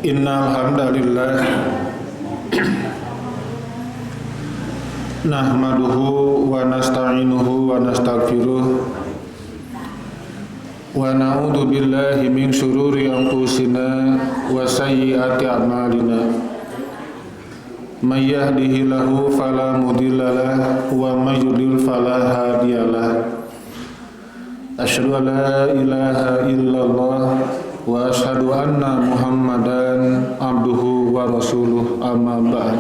Innal hamdalillah nahmaduhu wa nasta'inuhu wa nastaghfiruh wa na'udzu billahi min syururi anfusina wa sayyiati a'malina may yahdihillahu fala mudhillalah wa may yudlil fala hadiyalah. Asyhadu an la ilaha illallah wa asyhadu anna Muhammadan abduhu wa rasuluh, amma ba'd.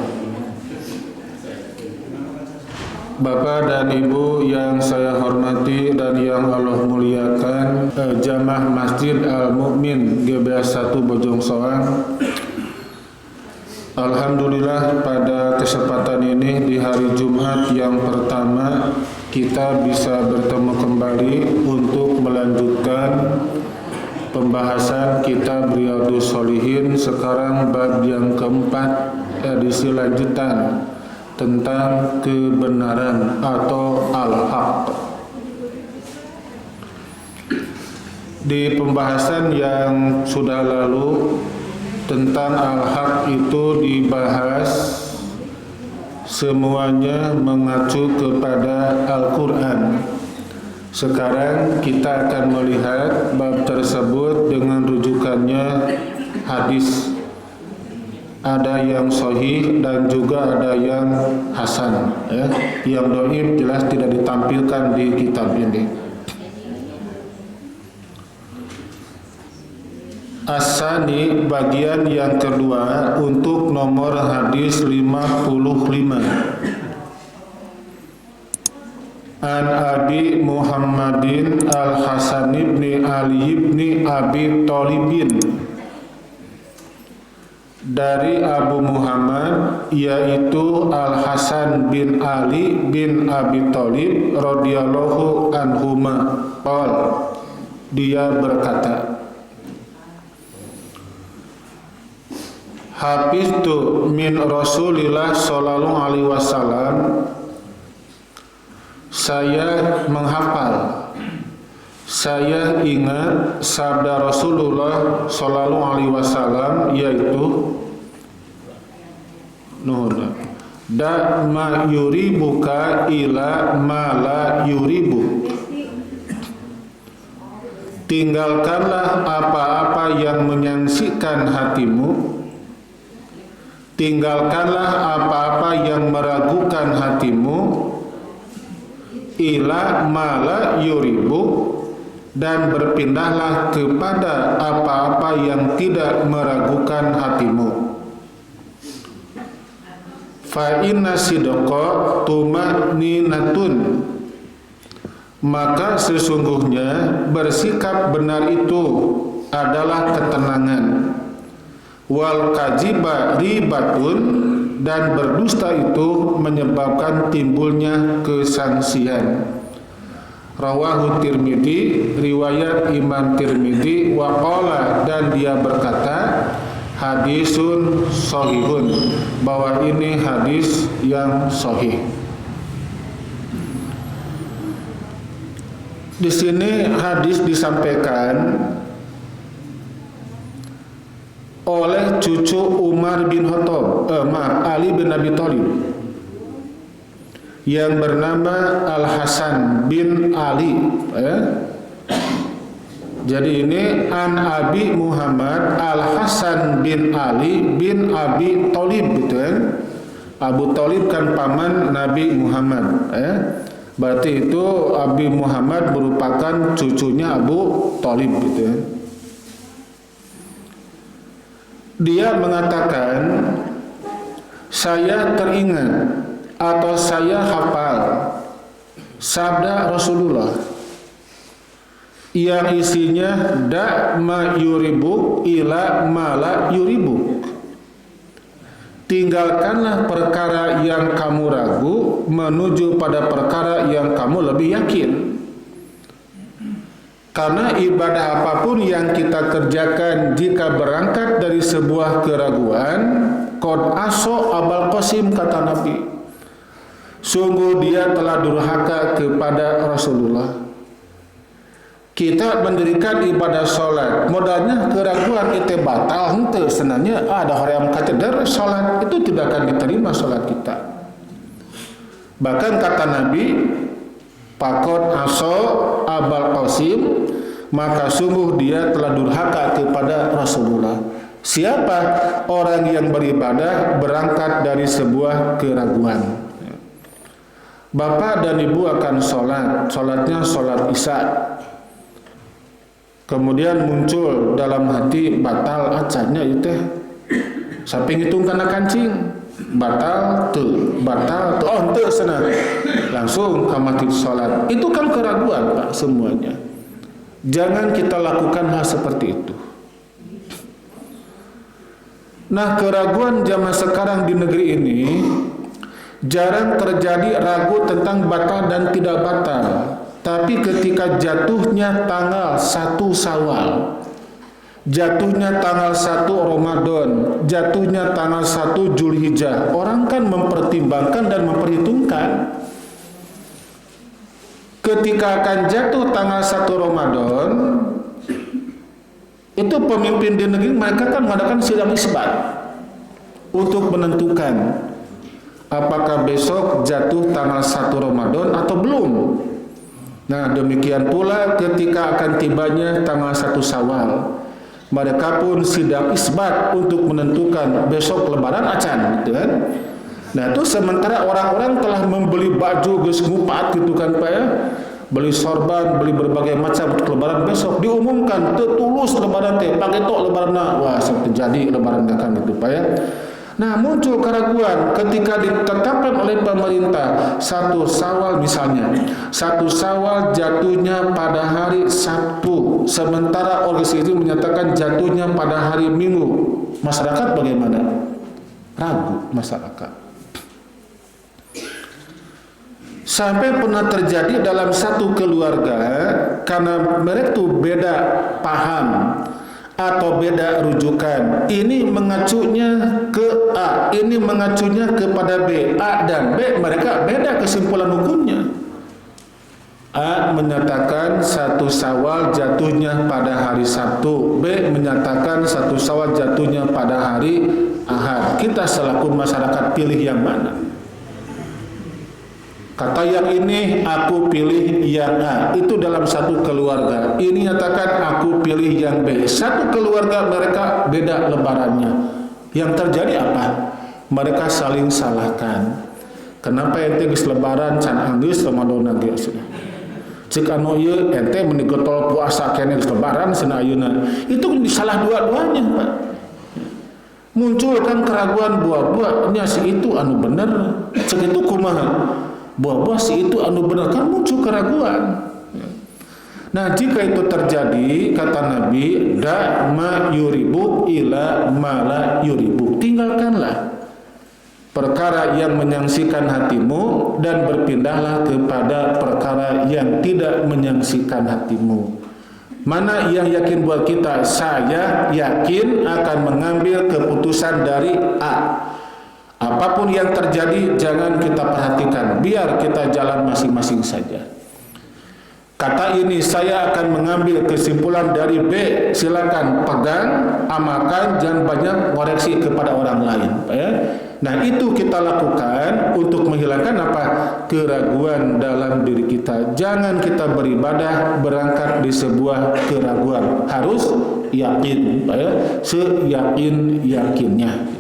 Bapak dan Ibu yang saya hormati dan yang Allah muliakan, Jamaah Masjid Al-Mu'min GBS 1 Bojong Soang. Alhamdulillah pada kesempatan ini di hari Jumat yang pertama kita bisa bertemu kembali untuk melanjutkan pembahasan kitab Riyadhus Shalihin. Sekarang bab yang keempat, edisi lanjutan tentang kebenaran atau al-haq. Di pembahasan yang sudah lalu tentang al-haq itu dibahas semuanya mengacu kepada Al-Quran. Sekarang kita akan melihat bab tersebut dengan rujukannya hadis. Ada yang sahih dan juga ada yang hasan, ya. Yang dhaif jelas tidak ditampilkan di kitab ini. As-sani, bagian yang kedua untuk nomor hadis 55. An Abi Muhammadin Al-Hasan ibn Ali ibn Abi Thalibin, dari Abu Muhammad yaitu Al-Hasan bin Ali bin Abi Thalib radhiyallahu anhuma, qol, dia berkata, hafiztu min Rasulillah sallallahu alaihi wasallam, saya menghafal, saya ingat sabda Rasulullah sallallahu alaihi wasallam, yaitu da ma yuribuka ila ma la yuribuk, tinggalkanlah apa-apa yang menyaksikan hatimu, tinggalkanlah apa-apa yang meragukan hatimu, ila ma la yuribuk, dan berpindahlah kepada apa-apa yang tidak meragukan hatimu. Fa inna sidqa tuma'ninatun, maka sesungguhnya bersikap benar itu adalah ketenangan. Wal kadziba ribatun, dan berdusta itu menyebabkan timbulnya kesangsian. Rawahu Tirmidzi, riwayat Imam Tirmidzi, wa qala, dan dia berkata, hadisun shahihun, bahwa ini hadis yang sahih. Di sini hadis disampaikan oleh cucu Umar bin Khattab, Ali bin Abi Thalib, yang bernama Al-Hasan bin Ali, Jadi ini an Abi Muhammad Al-Hasan bin Ali bin Abi Thalib, gitu kan. Abu Thalib kan paman Nabi Muhammad, Berarti itu Abi Muhammad merupakan cucunya Abu Thalib, gitu kan. Dia mengatakan, saya teringat atau saya hafal sabda Rasulullah yang isinya da ma yuribuk ila ma la yuribuk, tinggalkanlah perkara yang kamu ragu menuju pada perkara yang kamu lebih yakin. Karena ibadah apapun yang kita kerjakan jika berangkat dari sebuah keraguan, qad aso abal qasim, kata Nabi, sungguh dia telah durhaka kepada Rasulullah. kita mendirikan ibadah sholat, modalnya keraguan itu batal, henteu senanya ada hoream kateder sholat, itu tidak akan diterima sholat kita. Bahkan kata Nabi, Pakot aso Abul Qasim, maka sungguh dia telah durhaka kepada Rasulullah. Siapa? Orang yang beribadah berangkat dari sebuah keraguan. Bapak dan ibu akan sholat, sholatnya sholat isya. Kemudian muncul dalam hati batal acannya itu sampai ngitung kana kancing batal tuh oh tuh senang langsung kamati sholat. Itu kan keraguan Pak semuanya. Jangan kita lakukan hal seperti itu. Nah, keraguan zaman sekarang di negeri ini jarang terjadi ragu tentang batal dan tidak batal. Tapi ketika jatuhnya tanggal 1 Syawal, jatuhnya tanggal 1 Ramadan, jatuhnya tanggal 1 Zulhijjah, orang kan mempertimbangkan dan memperhitungkan. Ketika akan jatuh tanggal 1 Ramadan, itu pemimpin di negeri mereka kan mengadakan sidang isbat untuk menentukan apakah besok jatuh tanggal 1 Ramadan atau belum. Nah, demikian pula ketika akan tibanya tanggal 1 Syawal, mereka pun sidang isbat untuk menentukan besok lebaran acan, gitu kan. Nah, itu sementara orang-orang telah membeli baju geus ngupat gitu kan Pak ya. Beli sorban, beli berbagai macam untuk lebaran besok, diumumkan tulus lebaran teh, pakai tok lebaranna. Wah, terjadi lebaran kan gitu Pak ya. Nah, muncul keraguan ketika ditetapkan oleh pemerintah 1 Syawal misalnya. 1 Syawal jatuhnya pada hari Sabtu, sementara organisasi menyatakan jatuhnya pada hari Minggu. Masyarakat bagaimana? Ragu masyarakat. Sampai pernah terjadi dalam satu keluarga karena mereka itu beda paham atau beda rujukan. Ini mengacunya ke A, ini mengacunya kepada B. A dan B mereka beda kesimpulan hukumnya. A menyatakan 1 Syawal jatuhnya pada hari Sabtu, B menyatakan 1 Syawal jatuhnya pada hari Ahad. Kita selaku masyarakat pilih yang mana? Kata yang ini aku pilih yang A. Itu dalam satu keluarga. Ini nyatakan aku pilih yang B. Satu keluarga mereka beda lebarannya. Yang terjadi apa? Mereka saling salahkan. Kenapa ente geus lebaran can anggeus Ramadan geus? Cek anu ieu ente meni gotol puasa kene geus lebaran cenah ayeuna. Itu salah dua-duanya, Pak. Muncul kan keraguan buah-buahnya si itu anu bener. Cek itu kumaha? Buah-buah si itu anu benar, kan muncul keraguan. Nah, jika itu terjadi, kata Nabi, da ma yuribu ila ma la yuribu. Tinggalkanlah perkara yang menyaksikan hatimu dan berpindahlah kepada perkara yang tidak menyaksikan hatimu. Mana yang yakin buat kita? Saya yakin akan mengambil keputusan dari A. Apapun yang terjadi jangan kita perhatikan, biar kita jalan masing-masing saja. Kata ini saya akan mengambil kesimpulan dari B, silakan pegang, amalkan, jangan banyak koreksi kepada orang lain ya. Nah, itu kita lakukan untuk menghilangkan apa? Keraguan dalam diri kita. Jangan kita beribadah berangkat di sebuah keraguan, harus yakin ya, seyakin-yakinnya.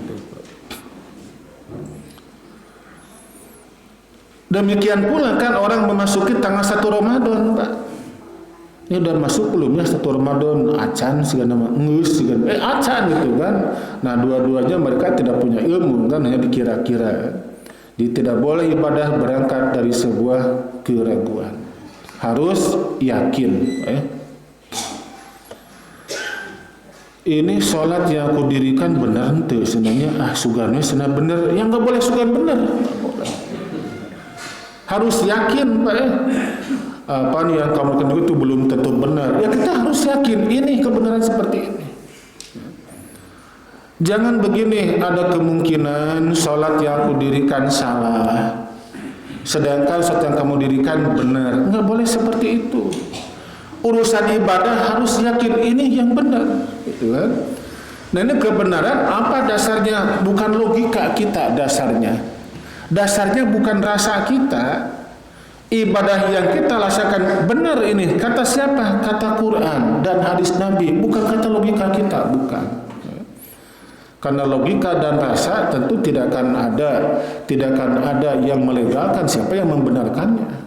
Demikian pula kan orang memasuki tanggal 1 Ramadan, Pak. Ini udah masuk belum ya 1 Ramadan, acan segala nama, ngus segala, acan gitu kan. Nah, dua-duanya mereka tidak punya ilmu kan, hanya dikira-kira. Jadi tidak boleh ibadah berangkat dari sebuah keraguan. Harus yakin, Ini sholat yang aku dirikan benar ente sebenarnya sugannya senang benar, yang enggak boleh sugan benar. Harus yakin Pak apa nih yang kamu lakukan itu belum tentu benar. Ya kita harus yakin ini kebenaran seperti ini. Jangan begini, ada kemungkinan sholat yang aku dirikan salah, sedangkan sholat yang kamu dirikan benar. Enggak boleh seperti itu. Urusan ibadah harus yakin ini yang benar, gitu kan? Nah, ini kebenaran apa dasarnya? Bukan logika kita dasarnya. Dasarnya bukan rasa kita. Ibadah yang kita laksanakan benar ini kata siapa? Kata Quran dan hadis Nabi, bukan kata logika kita, bukan. Karena logika dan rasa tentu tidak akan ada yang melegalkan siapa yang membenarkannya.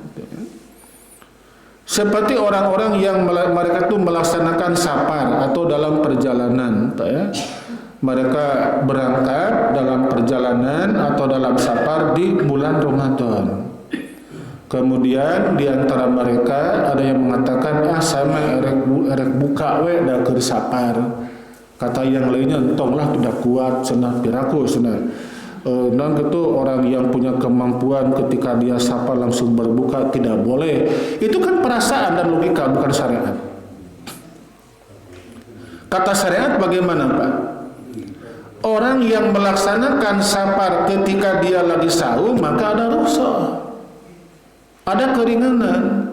Seperti orang-orang yang mereka itu melaksanakan safar atau dalam perjalanan, ya. Mereka berangkat dalam perjalanan atau dalam safar di bulan Ramadan. Kemudian di antara mereka ada yang mengatakan, saya erek buka we da keur safar. Kata yang lainnya, entonglah tidak kuat cenah piraku cenah. Dan itu orang yang punya kemampuan ketika dia safar langsung berbuka tidak boleh. Itu kan perasaan dan logika, bukan syariat. Kata syariat bagaimana, Pak? Orang yang melaksanakan safar ketika dia lagi saum maka ada rukhsah, ada keringanan.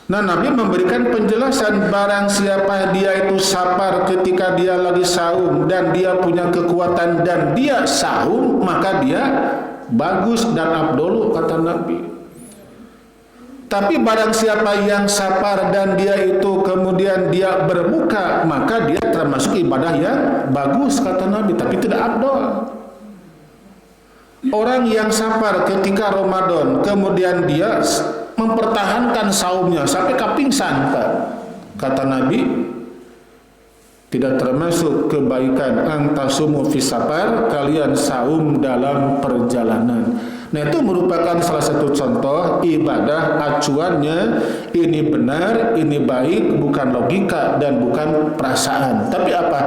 Nah, Nabi memberikan penjelasan, barang siapa dia itu safar ketika dia lagi saum dan dia punya kekuatan dan dia saum, maka dia bagus dan abdolu, kata Nabi. Tapi barang siapa yang safar dan dia itu kemudian dia berbuka, maka dia termasuk ibadah yang bagus, kata Nabi, tapi tidak abdol. Orang yang safar ketika Ramadan kemudian dia mempertahankan saumnya sampai kapingsan, kata Nabi, tidak termasuk kebaikan antasumu fi safar, kalian saum dalam perjalanan. Nah, itu merupakan salah satu contoh ibadah acuannya ini benar, ini baik, bukan logika dan bukan perasaan, tapi apa?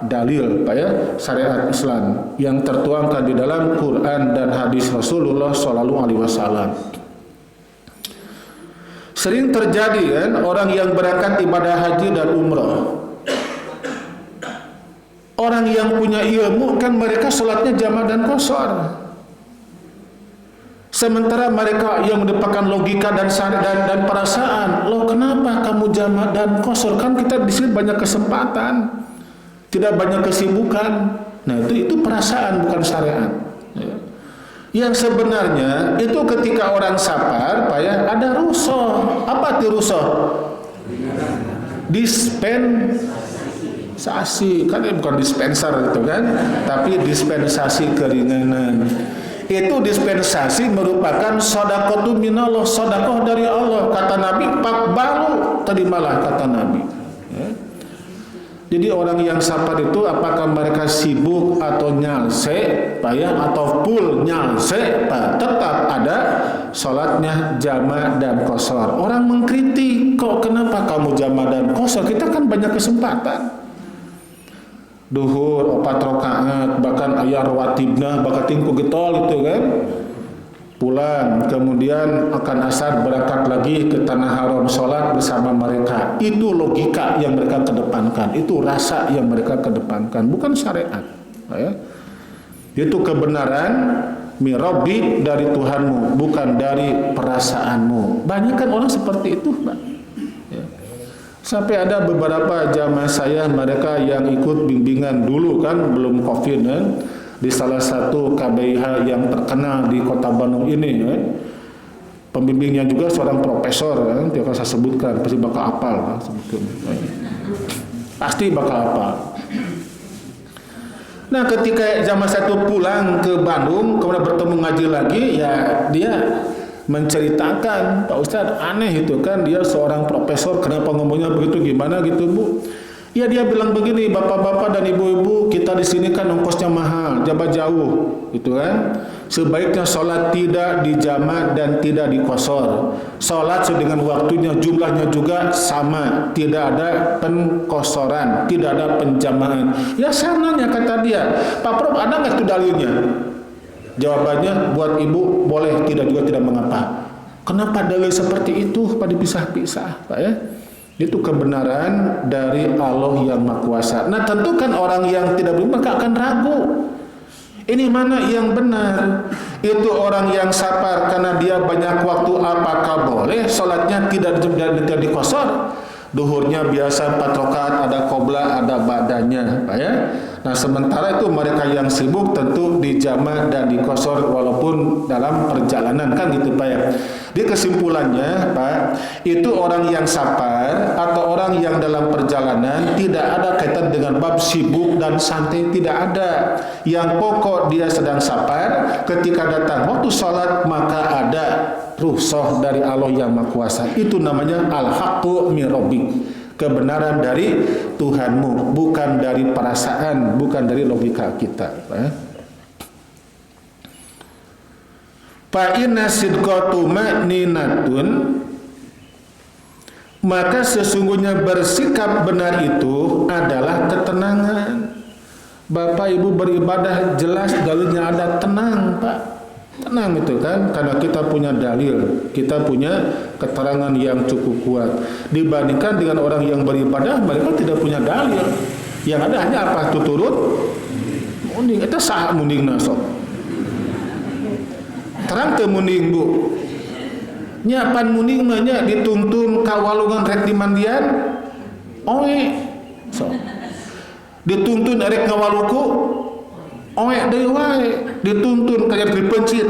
Dalil, Pak, ya, syariat Islam yang tertuangkan di dalam Quran dan hadis Rasulullah SAW. Sering terjadi kan orang yang berangkat ibadah haji dan umrah, orang yang punya ilmu kan mereka sholatnya jamaah dan qashar. Sementara mereka yang mendapatkan logika dan perasaan, loh kenapa kamu jamaah dan qashar? Kan kita di sini banyak kesempatan, tidak banyak kesibukan. Nah, itu perasaan bukan syariat. Yang sebenarnya itu ketika orang safar, Pak, ya, ada rukhsah. Apa itu rukhsah? Dispensasi. Kan bukan dispenser itu kan, tapi dispensasi keringanan. Itu dispensasi merupakan sedekah minallah, sedekah dari Allah. Kata Nabi, faqbalu, terimalah, kata Nabi. Ya. Jadi orang yang safar itu apakah mereka sibuk atau nyalse, Pak, ya, atau full nyalse, Pak, tetap ada sholatnya jamaah dan qashar. Orang mengkritik, kok kenapa kamu jamaah dan qashar? Kita kan banyak kesempatan. Duhur 4 rakaat, bahkan ayat rawatibna bakating ku getol itu kan. Pulang, kemudian akan asar berangkat lagi ke tanah haram sholat bersama mereka. Itu logika yang mereka kedepankan, itu rasa yang mereka kedepankan, bukan syariat, ya. Itu kebenaran mirabbi dari Tuhanmu, bukan dari perasaanmu. Banyak kan orang seperti itu, Pak, ya. Sampai ada beberapa jamaah saya, mereka yang ikut bimbingan dulu kan, belum COVID kan, di salah satu KBIH yang terkenal di kota Bandung ini, ya. Pembimbingnya juga seorang profesor, ya. Dia akan saya sebutkan, pasti bakal hafal, sebutkan. Pasti bakal hafal. Nah, ketika jamaah satu pulang ke Bandung, kemudian bertemu ngaji lagi, ya dia menceritakan, Pak Ustadz, aneh itu kan, dia seorang profesor, kenapa ngomongnya begitu, gimana gitu, Bu? Ya, dia bilang begini, bapak-bapak dan ibu-ibu, kita di sini kan ongkosnya mahal, jabat jauh, gitu kan. Sebaiknya sholat tidak di jamaah dan tidak di qashar. Sholat dengan waktunya, jumlahnya juga sama, tidak ada pengqasharan, tidak ada penjamahan. Ya, saya nanya, kata dia, Pak Prof, ada nggak itu dalilnya? Jawabannya, buat ibu boleh, tidak juga tidak mengapa. Kenapa dalil seperti itu Pak dipisah-pisah, Pak, ya? Itu kebenaran dari Allah yang Maha Kuasa. Nah, tentu kan orang yang tidak beriman akan ragu. Ini mana yang benar? Itu orang yang sabar karena dia banyak waktu, apakah boleh sholatnya tidak dikosor? Duhurnya biasa 4 rakaat, ada qobla, ada ba'danya, Pak ya. Nah, sementara itu mereka yang sibuk tentu dijama dan dikosor walaupun dalam perjalanan, kan gitu Pak ya. Di kesimpulannya Pak, itu orang yang sabar atau orang yang dalam perjalanan tidak ada kaitan dengan bab sibuk dan santai, tidak ada. Yang pokok dia sedang sabar, ketika datang waktu sholat maka ada rukhsah dari Allah yang Maha Kuasa. Itu namanya al-haqqu min rabbik, kebenaran dari Tuhanmu, bukan dari perasaan, bukan dari logika kita. Fa inna sidqatu ma'ninatun, maka sesungguhnya bersikap benar itu adalah ketenangan. Bapak Ibu beribadah jelas dalilnya ada, tenang Pak. Tenang itu kan, karena kita punya dalil, kita punya keterangan yang cukup kuat. Dibandingkan dengan orang yang beribadah, mereka tidak punya dalil. Yang ada hanya apa? Tuturut munding, itu sah munding nasok. Terang ke munding Bu. Nyapan munding manya dituntun kawalungan rek di mandian. Oe. So. Dituntun rek ngawaluku. Oe deui wae, dituntun kayak dipencit.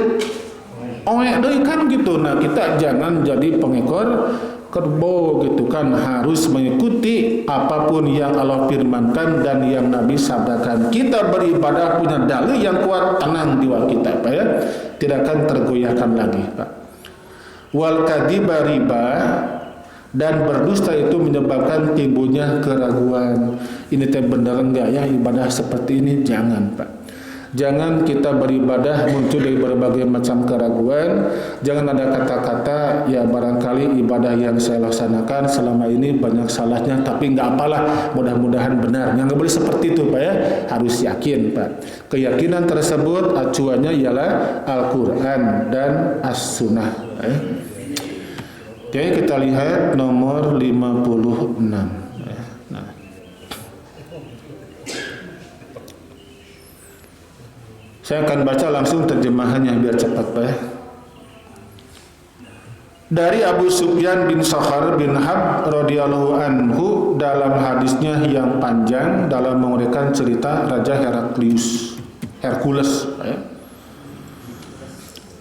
Oe deui kan gitu. Nah, kita jangan jadi pengekor kerbau gitu kan, harus mengikuti apapun yang Allah firmankan dan yang Nabi sabdakan. Kita beribadah punya dalil yang kuat, tenang jiwa kita Pak ya. Tidak akan tergoyahkan lagi Pak. Wal kadhiba riba, dan berdusta itu menyebabkan timbulnya keraguan. Ini teh benar enggak ya ibadah seperti ini? Jangan Pak. Jangan kita beribadah muncul dari berbagai macam keraguan. Jangan ada kata-kata ya barangkali ibadah yang saya laksanakan selama ini banyak salahnya, tapi nggak apalah, mudah-mudahan benar. Yang nggak boleh seperti itu Pak ya, harus yakin Pak. Keyakinan tersebut acuannya ialah Al-Quran dan As-Sunnah. Oke, kita lihat nomor 56. Saya akan baca langsung terjemahannya biar cepat Pak. Dari Abu Sufyan bin Sakhar bin Harb radhiyallahu anhu dalam hadisnya yang panjang dalam menguraikan cerita Raja Hercules.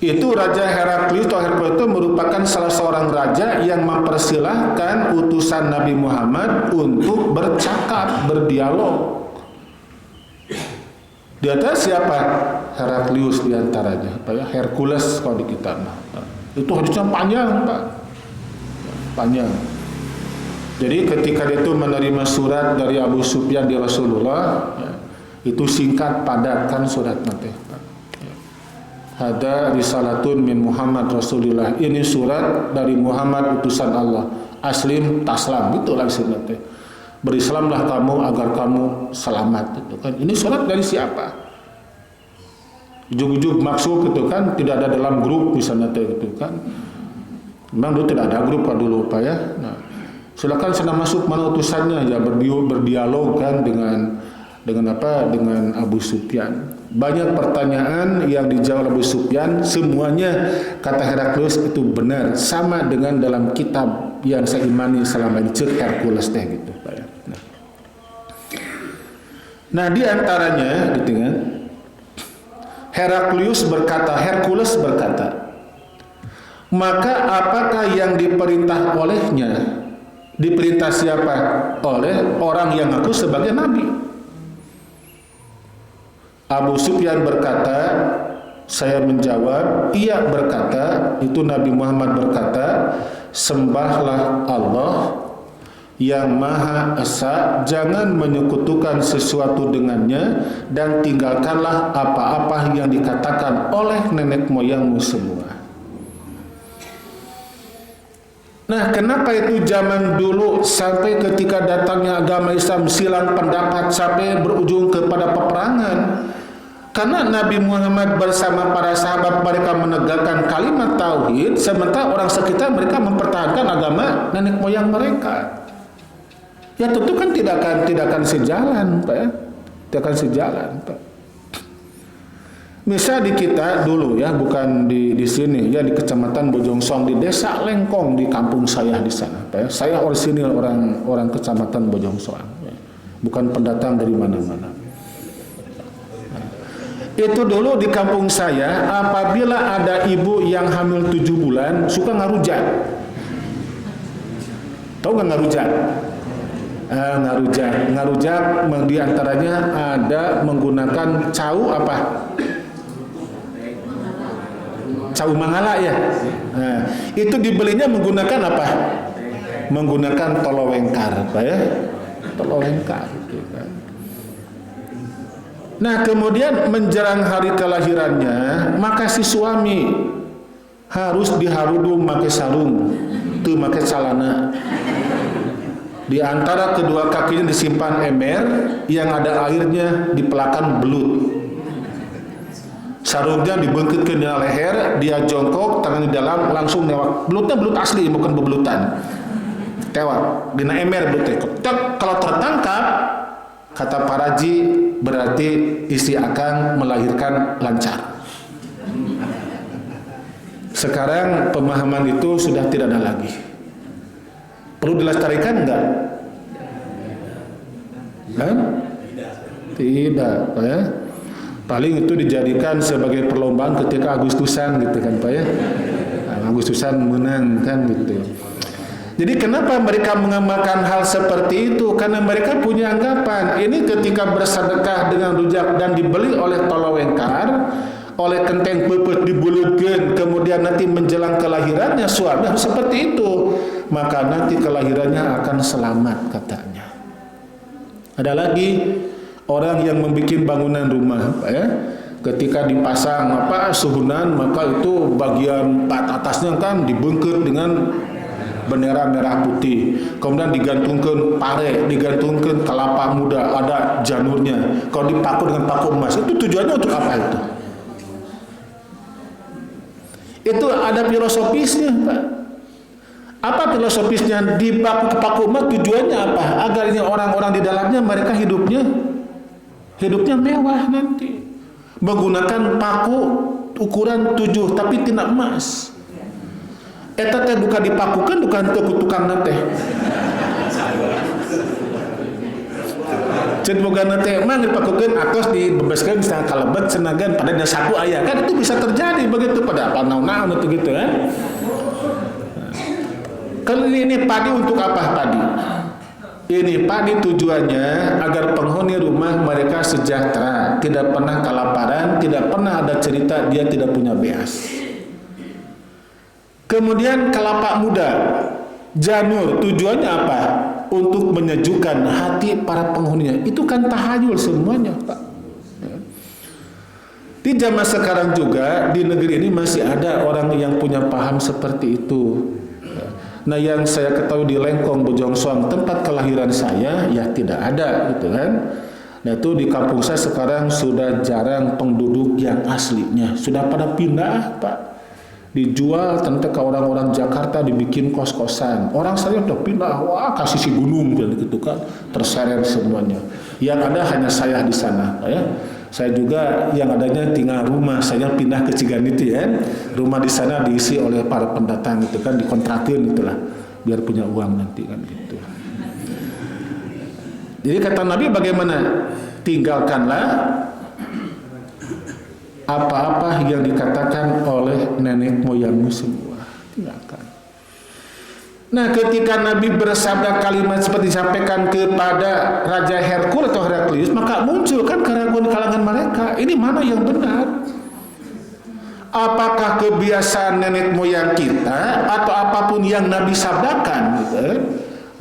Itu Raja Hercules itu merupakan salah seorang raja yang mempersilahkan utusan Nabi Muhammad untuk bercakap, berdialog. Di atas siapa? Heraklius diantaranya, Pak ya. Hercules kalau di kitab. Itu hadisnya panjang, Pak. Panjang. Jadi ketika dia itu menerima surat dari Abu Sufyan di Rasulullah, ya, itu singkat padat kan surat nanti, Pak. Hada risalatun min Muhammad Rasulullah. Ini surat dari Muhammad utusan Allah. Aslim taslam, itu langsung nanti. Berislamlah kamu agar kamu selamat, gitu kan. Ini surat dari siapa? Ujug-ujug maksud gitu kan, tidak ada dalam grup misalnya gitu kan. Memang dulu tidak ada grup kan dulu Pak ya. Nah, silakan sana masuk mana utusannya ya, berdialog kan dengan apa? Dengan Abu Sufyan. Banyak pertanyaan yang dijawab Abu Sufyan, semuanya kata Heraklius itu benar, sama dengan dalam kitab yang saya imani selama ini, cek Hercules teh gitu Pak ya. Nah di antaranya gitu kan, Hercules berkata, maka apakah yang diperintah olehnya? Diperintah siapa? Oleh orang yang ngaku sebagai nabi. Abu Sufyan berkata, saya menjawab, ia berkata, itu Nabi Muhammad berkata, sembahlah Allah yang Maha Esa, jangan menyekutukan sesuatu dengannya, dan tinggalkanlah apa-apa yang dikatakan oleh nenek moyangmu semua. Nah, kenapa itu zaman dulu sampai ketika datangnya agama Islam silang pendapat sampai berujung kepada peperangan? Karena Nabi Muhammad bersama para sahabat mereka menegakkan kalimat tauhid, sementara orang sekitar mereka mempertahankan agama nenek moyang mereka. Ya tentu kan tidak akan sejalan, Pak ya. Tidak akan sejalan, Pak. Misal di kita dulu ya, bukan di sini ya, di Kecamatan Bojongsong, di Desa Lengkong, di kampung saya di sana. Ya. Saya orisinil orang Kecamatan Bojongsong, ya. Bukan pendatang dari mana-mana. Itu dulu di kampung saya, apabila ada ibu yang hamil 7 bulan suka ngarujak. Tahu nggak ngarujak? Ngarujak diantaranya ada menggunakan cau apa? Cau mangala ya. Nah, itu dibelinya menggunakan apa? Menggunakan tolowengkar, apa ya? Tolowengkar. Nah, kemudian menjelang hari kelahirannya, maka si suami harus diharudung pakai sarung, tuh pakai celana. Di antara kedua kakinya disimpan ember yang ada airnya, dipelakan belut. Sarungnya dibengketkan di leher, dia jongkok, tangan di dalam, langsung newak. Belutnya belut asli, bukan bebelutan. Tewak, dina ember belutnya. Kalau tertangkap, kata para haji, berarti istri akan melahirkan lancar. Sekarang pemahaman itu sudah tidak ada lagi. Perlu dilestarikan enggak? Kan? Tidak, ya. Paling itu dijadikan sebagai perlombaan ketika Agustusan gitu kan Pak ya. Nah, Agustusan menang kan gitu. Jadi kenapa mereka mengamalkan hal seperti itu? Karena mereka punya anggapan ini ketika bersedekah dengan rujak dan dibeli oleh tolowengkar, oleh kenteng pepet dibulutkan, kemudian nanti menjelang kelahirannya suami harus seperti itu, maka nanti kelahirannya akan selamat katanya. Ada lagi orang yang membuat bangunan rumah, Pak ya, ketika dipasang suhunan, maka itu bagian atasnya kan dibungkut dengan bendera merah putih, kemudian digantungkan pare, digantungkan kelapa muda, ada janurnya. Kalau dipaku dengan paku emas, itu tujuannya untuk apa itu? Itu ada filosofisnya, Pak. Apa filosofisnya? Dipaku ke paku emas tujuannya apa? Agar ini orang-orang di dalamnya mereka hidupnya mewah nanti, menggunakan paku ukuran 7 tapi tidak emas. Eta teh bukan dipakukan, bukan tukang nate. Cen boga nate mah dipakukan atos dibebaskan misalnya kalebet senagan pada saku ayah kan, itu bisa terjadi begitu pada apa naon-naon itu gitu kan. Kalau ini padi untuk apa padi? Ini padi tujuannya agar penghuni rumah mereka sejahtera, tidak pernah kelaparan, tidak pernah ada cerita dia tidak punya beas. Kemudian kelapa muda, janur, tujuannya apa? Untuk menyejukkan hati para penghuninya. Itu kan tahayul semuanya, Pak. Di zaman sekarang juga di negeri ini masih ada orang yang punya paham seperti itu. Nah, yang saya ketahui di Lengkong, Bojongsong, tempat kelahiran saya, ya tidak ada gitu kan. Nah, itu di kampung saya sekarang sudah jarang penduduk yang aslinya, sudah pada pindah, Pak. Dijual tentu ke orang-orang Jakarta, dibikin kos-kosan. Orang saya udah pindah, wah kasih si gunung gitu kan, terseret semuanya. Yang ada hanya saya di sana, ya. Saya juga yang adanya tinggal rumah, saya pindah ke Ciganiti ya. Rumah di sana diisi oleh para pendatang itu kan, dikontrakin itulah, biar punya uang nanti kan gitu. Jadi kata Nabi bagaimana? Tinggalkanlah apa-apa yang dikatakan oleh nenek moyangmu semua. Tinggalkan. Nah, ketika Nabi bersabda kalimat seperti disampaikan kepada Raja Hercules atau Heraklius, maka muncul kan keraguan di kalangan mereka. Ini mana yang benar? Apakah kebiasaan nenek moyang kita atau apapun yang Nabi sabdakan? Gitu.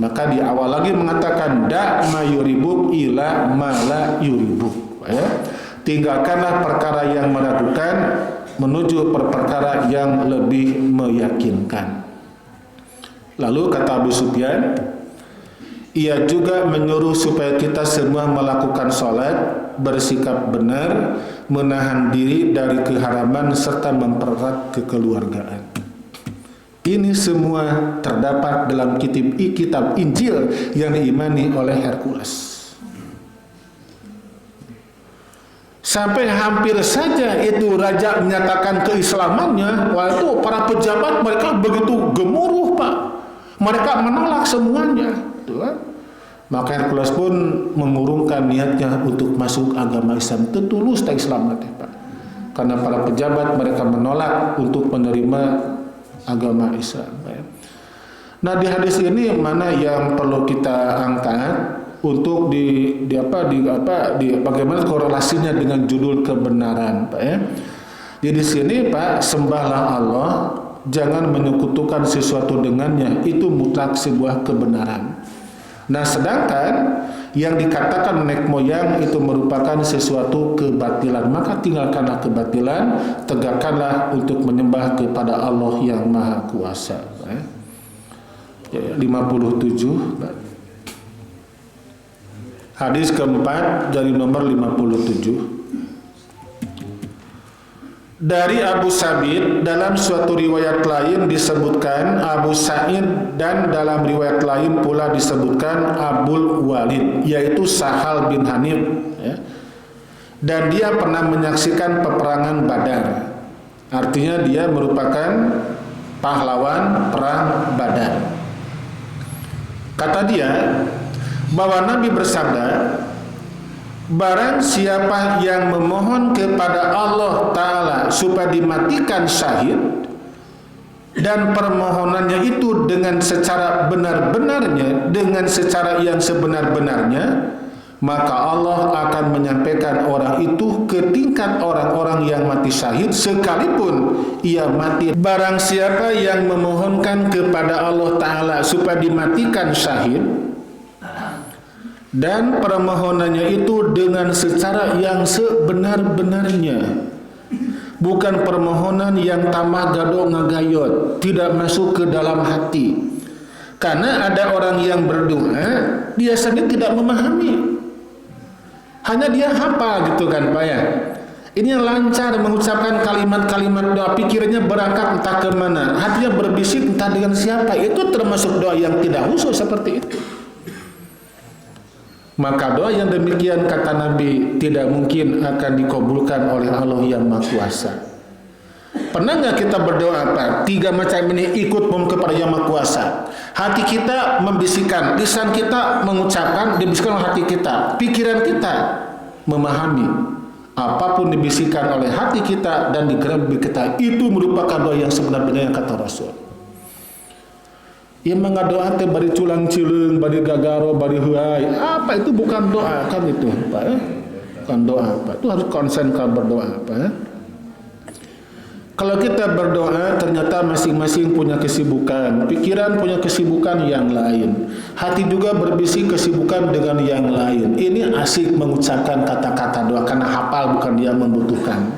Maka di awal lagi mengatakan da mayuribuk ila mala yuribuk. Ya. Tinggalkanlah perkara yang meragukan menuju perkara yang lebih meyakinkan. Lalu kata Abu Sufyan, ia juga menyuruh supaya kita semua melakukan sholat, bersikap benar, menahan diri dari keharaman serta mempererat kekeluargaan. Ini semua terdapat dalam kitab Injil yang diimani oleh Hercules. Sampai hampir saja itu raja menyatakan keislamannya, waktu para pejabat mereka begitu gemuruh, Pak. Mereka menolak semuanya, gitu kan? Maka Hercules pun mengurungkan niatnya untuk masuk agama Islam. Itu tulus tak Islam, Pak. Karena para pejabat mereka menolak untuk menerima agama Islam. Nah, di hadis ini mana yang perlu kita angkat untuk bagaimana korelasinya dengan judul kebenaran, Pak ya. Jadi di sini, Pak, sembahlah Allah, jangan menyekutukan sesuatu dengannya, itu mutlak sebuah kebenaran. Nah, sedangkan yang dikatakan nenek moyang itu merupakan sesuatu kebatilan, maka tinggalkanlah kebatilan, tegakkanlah untuk menyembah kepada Allah yang Maha Kuasa. 57, hadis keempat dari nomor 57. Dari Abu Sabit, dalam suatu riwayat lain disebutkan Abu Sa'id, dan dalam riwayat lain pula disebutkan Abul Walid, yaitu Sahal bin Hanif, ya. Dan dia pernah menyaksikan peperangan Badar. Artinya dia merupakan pahlawan perang Badar. Kata dia bahwa Nabi bersabda, barang siapa yang memohon kepada Allah Ta'ala supaya dimatikan syahid, dan permohonannya itu dengan secara benar-benarnya, dengan secara yang sebenar-benarnya, maka Allah akan menyampaikan orang itu ke tingkat orang-orang yang mati syahid sekalipun ia mati. Barang siapa yang memohonkan kepada Allah Ta'ala supaya dimatikan syahid, dan permohonannya itu dengan secara yang sebenar-benarnya, bukan permohonan yang tamah gado ngagayot, tidak masuk ke dalam hati. Karena ada orang yang berdoa, dia sendiri tidak memahami, hanya dia hafal gitu kan, Pak ya. Ini yang lancar mengucapkan kalimat-kalimat doa, pikirannya berangkat entah kemana, hatinya berbisik entah dengan siapa. Itu termasuk doa yang tidak khusus seperti itu. Maka doa yang demikian, kata Nabi, tidak mungkin akan dikabulkan oleh Allah yang Maha Kuasa. Pernah nggak kita berdoa, Pak? 3 macam ini ikut kepada Yang Maha Kuasa. Hati kita membisikkan, lisan kita mengucapkan, dibisikkan oleh hati kita, pikiran kita memahami. Apapun dibisikkan oleh hati kita dan digerak kita, itu merupakan doa yang sebenarnya, kata Rasul. Yang mengadoa teh bari culang cileng, bari gagaro, bari huai. Apa itu bukan doa kan itu, Pak ya? Bukan doa, Pak. Itu harus konsen kalau berdoa, Pak ya? Kalau kita berdoa, ternyata masing-masing punya kesibukan. Pikiran punya kesibukan yang lain. Hati juga berbisik kesibukan dengan yang lain. Ini asik mengucapkan kata-kata doa karena hafal, bukan dia membutuhkan.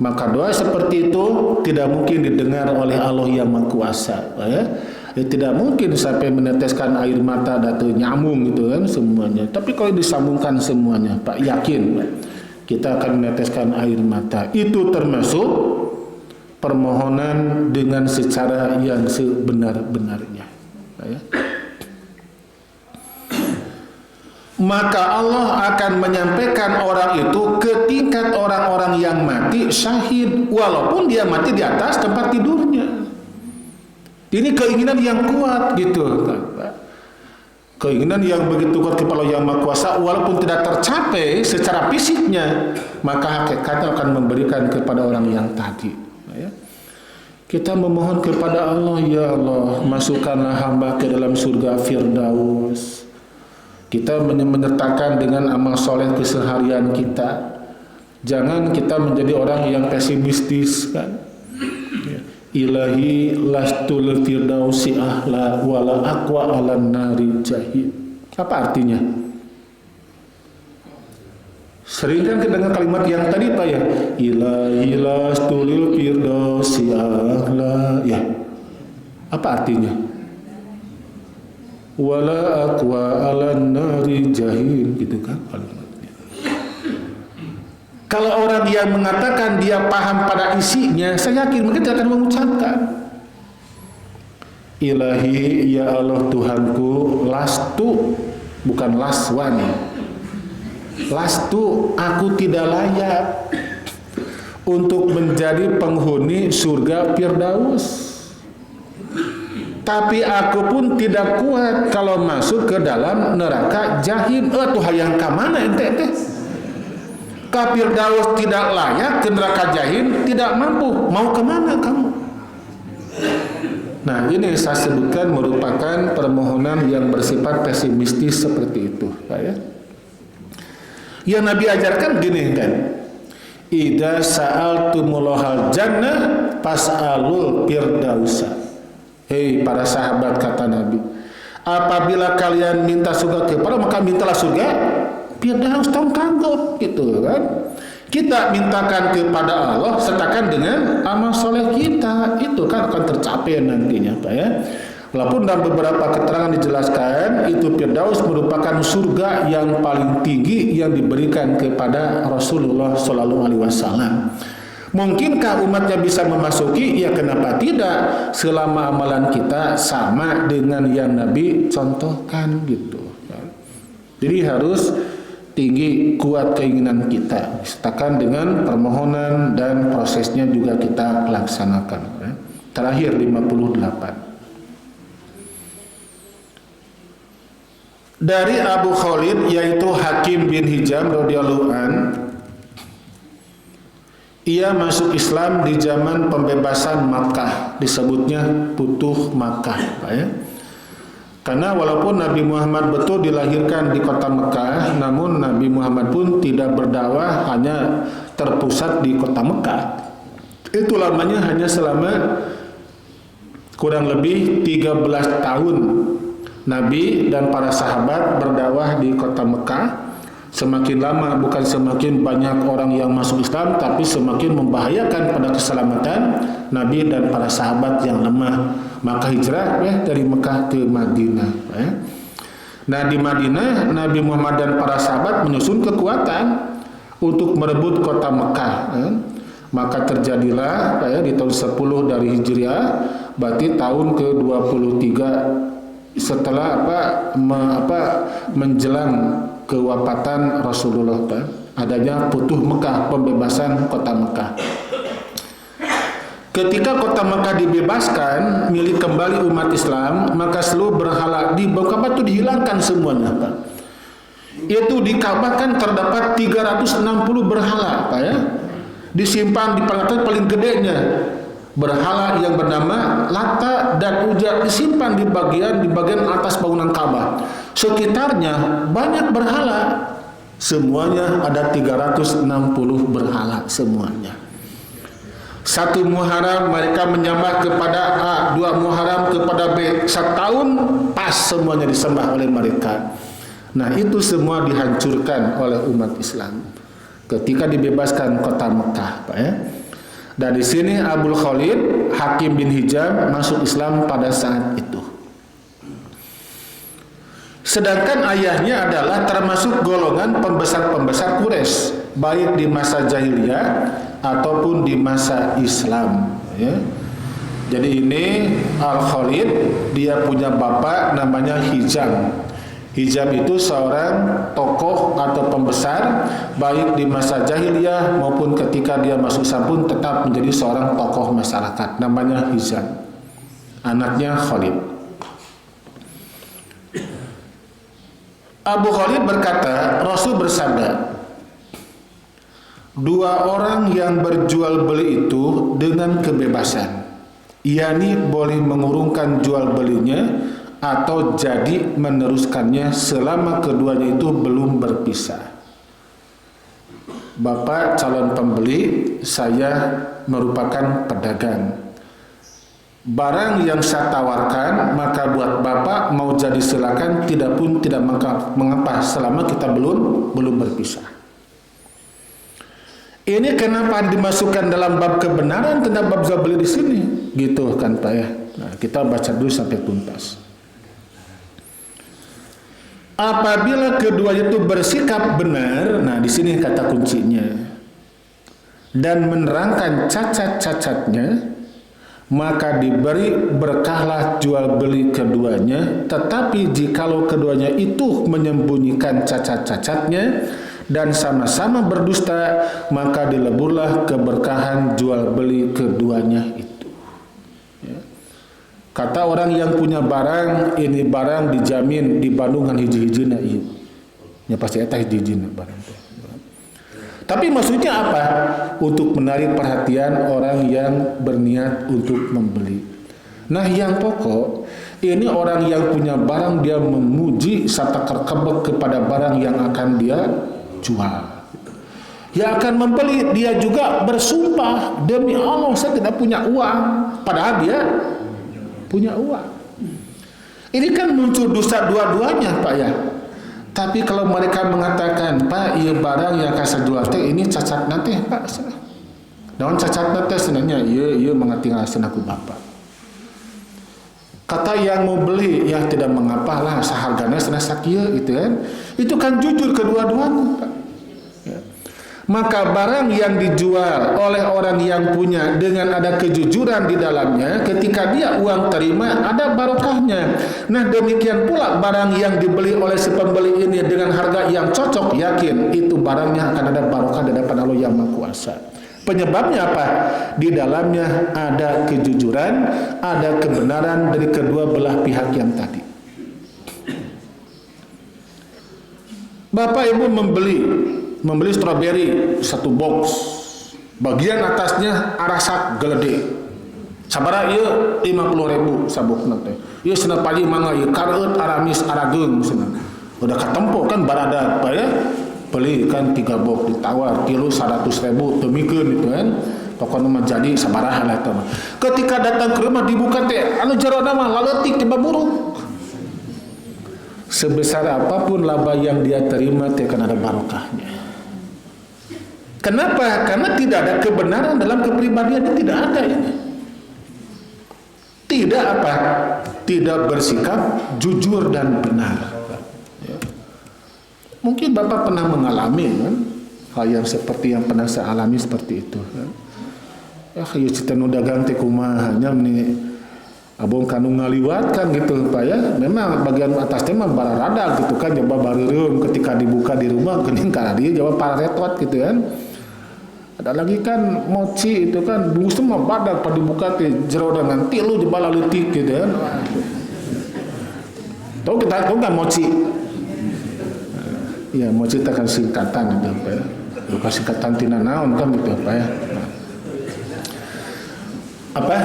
Maka doa seperti itu tidak mungkin didengar oleh Allah yang Maha Kuasa, ya. Tidak mungkin sampai meneteskan air mata datu nyambung gitu kan semuanya. Tapi kalau disambungkan semuanya, Pak, yakin kita akan meneteskan air mata. Itu termasuk permohonan dengan secara yang sebenar-benarnya, ya. Maka Allah akan menyampaikan orang itu ke tingkat orang-orang yang mati syahid, walaupun dia mati di atas tempat tidurnya. Ini keinginan yang kuat gitu, keinginan yang begitu kuat kepada Yang Maha Kuasa, walaupun tidak tercapai secara fisiknya, maka hakikatnya akan memberikan kepada orang yang tadi, ya. Kita memohon kepada Allah, ya Allah, masukkanlah hamba ke dalam surga Firdaus. Kita menyertakan dengan amal soleh keseharian kita. Jangan kita menjadi orang yang pesimistis, kan. Ilahi lastul firdausi ahla wala aqwa alan nari jahid. Apa artinya? Sering kan kita dengar kalimat yang tadi, Pak ya. Ilahi lastul firdausi ahla, ya. Apa artinya? Wala aqwa alan nari jahid, gitu kan kalimatnya. Kalau orang yang mengatakan dia paham pada isinya, saya yakin mungkin dia akan mengucapkan, Ilahi, ya Allah Tuhanku, lastu, bukan laswan. Lastu, aku tidak layak untuk menjadi penghuni surga Firdaus. Tapi aku pun tidak kuat kalau masuk ke dalam neraka Jahim. Tuh hayang ka mana ente? Ka Firdaus tidak layak, ke neraka Jahim tidak mampu. Mau kemana kamu? Nah, ini saya sebutkan merupakan permohonan yang bersifat pesimistis seperti itu, ya. Yang Nabi ajarkan gini kan, idza sa'altumullahal jannah fas'alul firdausa. Hei para sahabat, kata Nabi, apabila kalian minta surga kepada, maka mintalah surga Firdaus, tong kanggo gitu kan. Kita mintakan kepada Allah sertakan dengan amal soleh kita, itu kan akan tercapai nantinya, Pak ya. Walaupun dalam beberapa keterangan dijelaskan itu Firdaus merupakan surga yang paling tinggi yang diberikan kepada Rasulullah Shallallahu Alaihi Wasallam. Mungkinkah umatnya bisa memasuki? Ya kenapa tidak, selama amalan kita sama dengan yang Nabi contohkan gitu. Jadi harus tinggi, kuat keinginan kita, sertakan dengan permohonan dan prosesnya juga kita laksanakan. Terakhir 58. Dari Abu Khalid yaitu Hakim bin Hizam radhiyallahu an, ia masuk Islam di zaman pembebasan Makkah, disebutnya Futuh Makkah, ya. Karena walaupun Nabi Muhammad betul dilahirkan di kota Mekah, namun Nabi Muhammad pun tidak berdakwah hanya terpusat di kota Mekah. Itu lamanya hanya selama kurang lebih 13 tahun Nabi dan para sahabat berdakwah di kota Mekah. Semakin lama bukan semakin banyak orang yang masuk Islam, tapi semakin membahayakan pada keselamatan Nabi dan para sahabat yang lemah. Maka hijrah ya dari Mekah ke Madinah. Ya. Nah di Madinah Nabi Muhammad dan para sahabat menyusun kekuatan untuk merebut kota Mekah. Ya. Maka terjadilah ya, di tahun 10 dari Hijriah, berarti tahun ke-23 setelah menjelang kewafatan Rasulullah, adanya Futuh Mekah, pembebasan kota Mekah. Ketika kota Mekah dibebaskan milik kembali umat Islam, maka seluruh berhala di Ka'bah itu dihilangkan semuanya, Pak. Itu di Ka'bah kan terdapat 360 berhala, Pak ya. Disimpan di paling gedenya. Berhala yang bernama Lata dan Uzza disimpan di bagian atas bangunan Ka'bah. Sekitarnya banyak berhala. Semuanya ada 360 berhala semuanya. Satu Muharram mereka menyembah kepada A, dua Muharram kepada B. Setahun pas semuanya disembah oleh mereka. Nah itu semua dihancurkan oleh umat Islam ketika dibebaskan kota Mekah, Pak ya. Dan di sini Abu Khalid Hakim bin Hizam masuk Islam pada saat itu. Sedangkan ayahnya adalah termasuk golongan pembesar-pembesar Quraisy, baik di masa jahiliyah ataupun di masa Islam. Ya. Jadi ini Al Khalid dia punya bapak namanya Hizam. Hizam itu seorang tokoh atau pembesar baik di masa jahiliyah maupun ketika dia masuk Islam pun tetap menjadi seorang tokoh masyarakat, namanya Hizam, anaknya Khalid. Abu Khalid berkata, Rasul bersabda, dua orang yang berjual beli itu dengan kebebasan, yakni boleh mengurungkan jual belinya atau jadi meneruskannya selama keduanya itu belum berpisah. Bapak calon pembeli, saya merupakan pedagang. Barang yang saya tawarkan, maka buat Bapak mau jadi silakan, tidak mengapa selama kita belum berpisah. Ini kenapa dimasukkan dalam bab kebenaran tentang bab jual beli di sini? Gitu kan Pak ya. Nah, kita baca dulu sampai tuntas. Apabila keduanya itu bersikap benar, nah di sini kata kuncinya, dan menerangkan cacat-cacatnya, maka diberi berkahlah jual beli keduanya. Tetapi jikalau keduanya itu menyembunyikan cacat-cacatnya dan sama-sama berdusta, maka dileburlah keberkahan jual beli keduanya itu. Ya. Kata orang yang punya barang, ini barang dijamin di Bandungan hiji-hijina ieu. Ya pasti eta hiji-hijina barang teh. Tapi maksudnya apa? Untuk menarik perhatian orang yang berniat untuk membeli. Nah yang pokok, ini orang yang punya barang dia memuji serta terkebek kepada barang yang akan dia jual. Yang akan membeli dia juga bersumpah, demi Allah saya tidak punya uang, padahal dia punya uang. Ini kan muncul dosa dua-duanya Pak ya. Tapi kalau mereka mengatakan, Pak, iya barang yang saya jual teh ini cacat nanti Pak. Daun cacat nanti sebenarnya iya mengatinggal senaku Bapak. Kata yang mau beli, ya tidak mengapa lah seharganya senang sakia gitu kan. Itu kan jujur kedua-duanya Pak. Ya. Maka barang yang dijual oleh orang yang punya dengan ada kejujuran di dalamnya, ketika dia uang terima ada barokahnya. Nah demikian pula barang yang dibeli oleh si pembeli ini dengan harga yang cocok, yakin itu barangnya akan ada barokah di hadapan Allah yang Maha Kuasa. Penyebabnya apa? Di dalamnya ada kejujuran, ada kebenaran dari kedua belah pihak yang tadi. Bapak Ibu membeli stroberi satu box, bagian atasnya arasak gelede. Sabara ieu 50.000 sabukna teh. Ieu cenah pagi mangga ieu kareut aramis arageung cenah. Udah katempo kan barada apa ya? Beli kan 3 box ditawar kilo 100.000 temikeun itu kan. Pokona mah jadi sabaraha lah eta mah. Ketika datang ke rumah dibuka teh anu jerona mah laletik tiba buruk. Sebesar apapun laba yang dia terima dia akan ada barokahnya. Kenapa? Karena tidak ada kebenaran dalam kepribadian, tidak ada ini. Tidak apa? Tidak bersikap jujur dan benar. Ya. Mungkin Bapak pernah mengalami kan hal yang seperti yang pernah saya alami seperti itu. Kan? Ya kayak cerita nu dagang teh kumaha nya meni abong kanu ngaliwat kan gitu Pak ya. Memang bagian atasnya mah bararada gitu kan, coba bareureum ketika dibuka di rumah geuning kana dieu coba pararetot gitu kan. Ada lagi kan mochi itu kan bungkus mah badak pada dibuka teh jero dengan tilu jebala leutik gitu kan. Tahu kan mochi? Ya mochi teh kan singkatan gitu Pak ya. Bukan singkatan tina naon kan gitu Pak ya. Apa?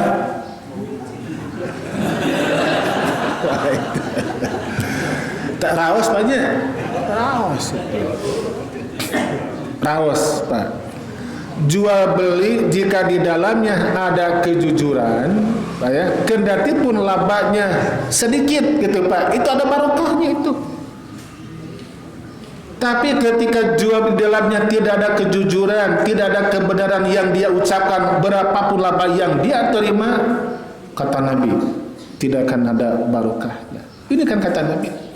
Tak raos banyak. Raos Pak. Jual beli jika di dalamnya ada kejujuran, Pak ya, kendati pun labanya sedikit gitu Pak, itu ada barokahnya itu. Tapi ketika jual di dalamnya tidak ada kejujuran, tidak ada kebenaran yang dia ucapkan, berapapun laba yang dia terima, kata Nabi, tidak akan ada barokahnya. Ini kan kata Nabi.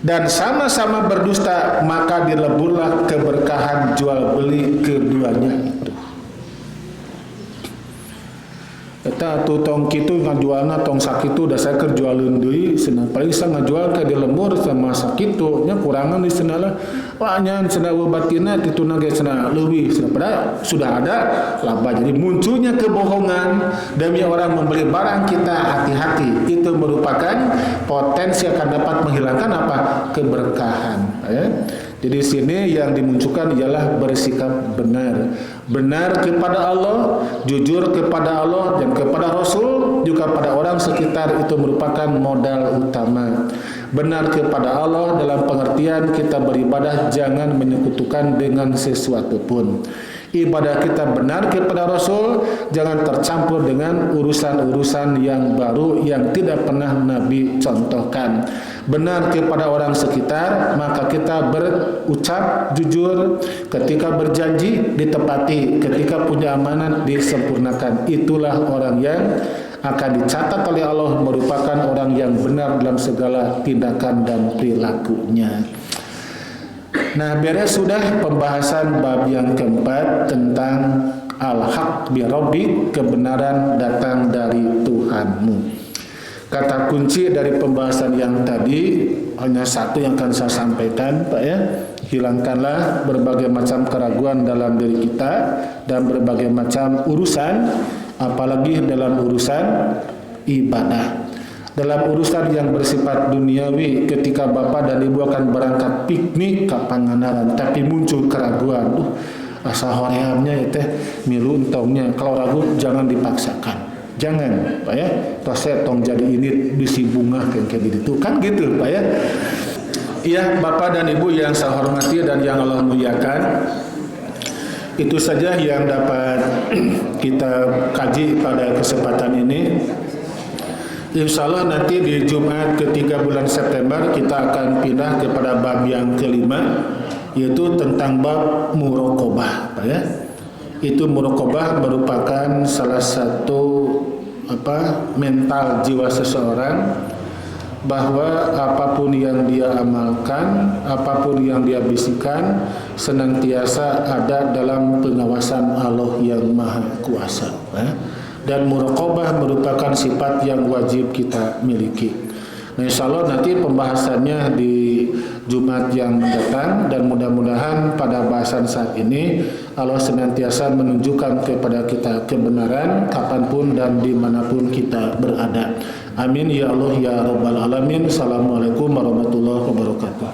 Dan sama-sama berdusta, maka dileburlah keberkahan jual beli keduanya itu. Eta tuh tong kitu ngajualna tong sakitu da saya keur jualeun deui cenah paling sa ngajual ka di lembur sama sakitu nya kurangan di cenah lah wah nya cenah batina dituna ge cenah leuwih cenah padahal sudah ada laba. Jadi munculnya kebohongan demi orang membeli barang, kita hati-hati, itu merupakan potensi akan dapat menghilangkan apa? Keberkahan ya. Jadi sini yang dimunculkan ialah bersikap benar. Benar kepada Allah, jujur kepada Allah dan kepada Rasul, juga pada orang sekitar, itu merupakan modal utama. Benar kepada Allah dalam pengertian kita beribadah jangan menyekutukan dengan sesuatu pun. Ibadah kita benar kepada Rasul, jangan tercampur dengan urusan-urusan yang baru yang tidak pernah Nabi contohkan. Benar kepada orang sekitar, maka kita berucap jujur, ketika berjanji ditepati, ketika punya amanat disempurnakan. Itulah orang yang akan dicatat oleh Allah merupakan orang yang benar dalam segala tindakan dan perilakunya. Nah, beres sudah pembahasan bab yang keempat tentang al-haq bi rabbik, kebenaran datang dari Tuhanmu. Kata kunci dari pembahasan yang tadi hanya satu yang akan saya sampaikan, Pak ya, Hilangkanlah berbagai macam keraguan dalam diri kita dan berbagai macam urusan, apalagi dalam urusan ibadah. Dalam urusan yang bersifat duniawi, ketika bapak dan ibu akan berangkat piknik ke Pangandaran, tapi muncul keraguan, asa horeamnya itu milu entongnya. Kalau ragu jangan dipaksakan, jangan, Pak ya. Tose tong jadi ini bisi bunga kayak gitu, kan gitu, Pak ya. Iya, bapak dan ibu yang saya hormati dan yang Allah muliakan, itu saja yang dapat kita kaji pada kesempatan ini. Insya Allah nanti di Jumat ketiga bulan September kita akan pindah kepada bab yang kelima, yaitu tentang bab muraqabah, ya. Itu muraqabah merupakan salah satu mental jiwa seseorang, bahwa apapun yang dia amalkan, apapun yang dia bisikan, senantiasa ada dalam pengawasan Allah yang Maha Kuasa, ya. Dan muraqabah merupakan sifat yang wajib kita miliki. Nah, insya Allah nanti pembahasannya di Jumat yang mendatang, dan mudah-mudahan pada bahasan saat ini Allah senantiasa menunjukkan kepada kita kebenaran kapanpun dan dimanapun kita berada. Amin ya Allah ya Rabbal Alamin. Assalamualaikum warahmatullahi wabarakatuh.